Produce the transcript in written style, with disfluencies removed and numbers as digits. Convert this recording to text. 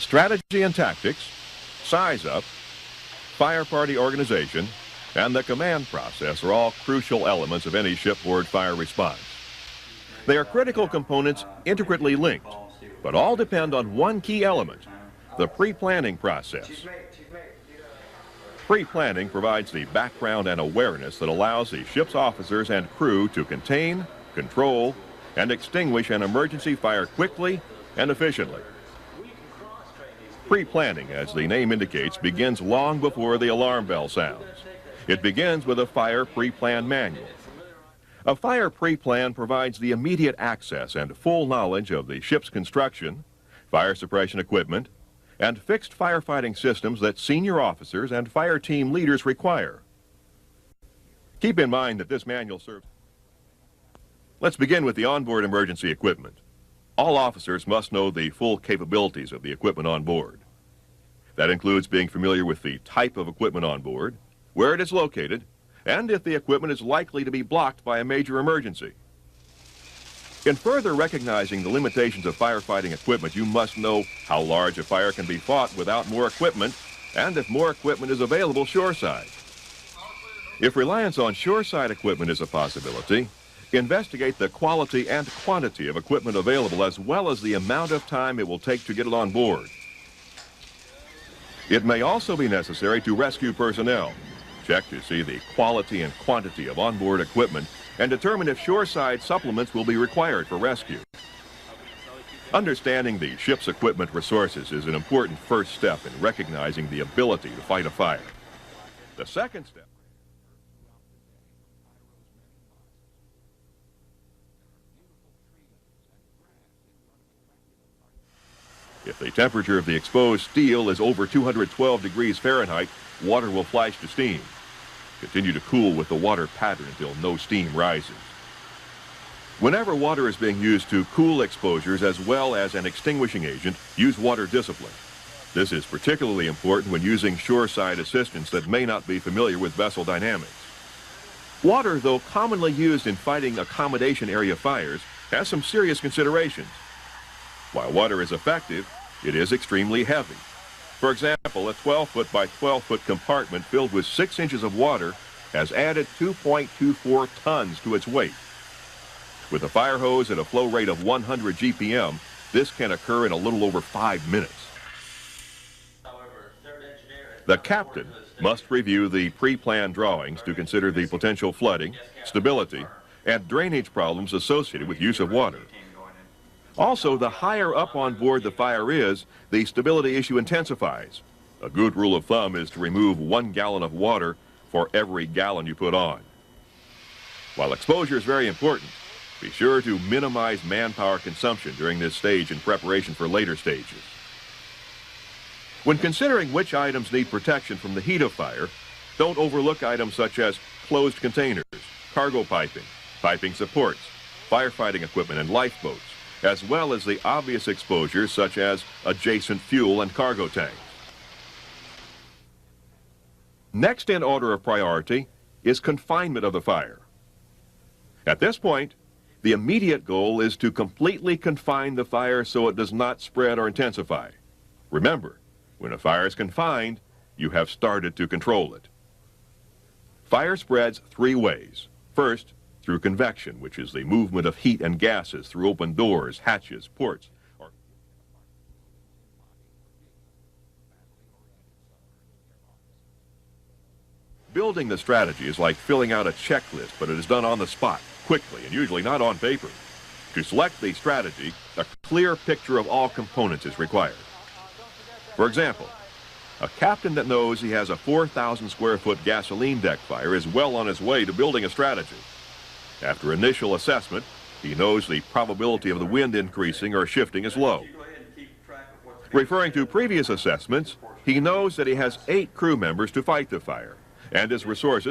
strategy and tactics, size up, fire party organization, and the command process are all crucial elements of any shipboard fire response. They are critical components intricately linked, but all depend on one key element, the pre-planning process. Pre-planning provides the background and awareness that allows the ship's officers and crew to contain, control, and extinguish an emergency fire quickly and efficiently. Pre-planning, as the name indicates, begins long before the alarm bell sounds. It begins with a fire pre-plan manual. A fire pre-plan provides the immediate access and full knowledge of the ship's construction, fire suppression equipment, and fixed firefighting systems that senior officers and fire team leaders require. Keep in mind that this manual serves. Let's begin with the onboard emergency equipment. All officers must know the full capabilities of the equipment on board. That includes being familiar with the type of equipment on board, where it is located, and if the equipment is likely to be blocked by a major emergency. In further recognizing the limitations of firefighting equipment, you must know how large a fire can be fought without more equipment, and if more equipment is available shoreside. If reliance on shoreside equipment is a possibility, investigate the quality and quantity of equipment available as well as the amount of time it will take to get it on board. It may also be necessary to rescue personnel. Check to see the quality and quantity of onboard equipment and determine if shoreside supplements will be required for rescue. Understanding the ship's equipment resources is an important first step in recognizing the ability to fight a fire. The second step. If the temperature of the exposed steel is over 212 degrees Fahrenheit, water will flash to steam. Continue to cool with the water pattern until no steam rises. Whenever water is being used to cool exposures as well as an extinguishing agent, use water discipline. This is particularly important when using shoreside assistants that may not be familiar with vessel dynamics. Water, though commonly used in fighting accommodation area fires, has some serious considerations. While water is effective, it is extremely heavy. For example, a 12-foot by 12-foot compartment filled with 6 inches of water has added 2.24 tons to its weight. With a fire hose at a flow rate of 100 GPM, this can occur in a little over 5 minutes. The captain must review the pre-planned drawings to consider the potential flooding, stability, and drainage problems associated with use of water. Also, the higher up on board the fire is, the stability issue intensifies. A good rule of thumb is to remove 1 gallon of water for every gallon you put on. While exposure is very important, be sure to minimize manpower consumption during this stage in preparation for later stages. When considering which items need protection from the heat of fire, don't overlook items such as closed containers, cargo piping, piping supports, firefighting equipment, and lifeboats, as well as the obvious exposures such as adjacent fuel and cargo tanks. Next in order of priority is confinement of the fire. At this point, the immediate goal is to completely confine the fire so it does not spread or intensify. Remember, when a fire is confined, you have started to control it. Fire spreads 3 ways. First, through convection, which is the movement of heat and gases through open doors, hatches, ports. Building the strategy is like filling out a checklist, but it is done on the spot, quickly, and usually not on paper. To select the strategy, a clear picture of all components is required. For example, a captain that knows he has a 4,000 square foot gasoline deck fire is well on his way to building a strategy. After initial assessment, he knows the probability of the wind increasing or shifting is low. Referring to previous assessments, he knows that he has 8 crew members to fight the fire, and his resources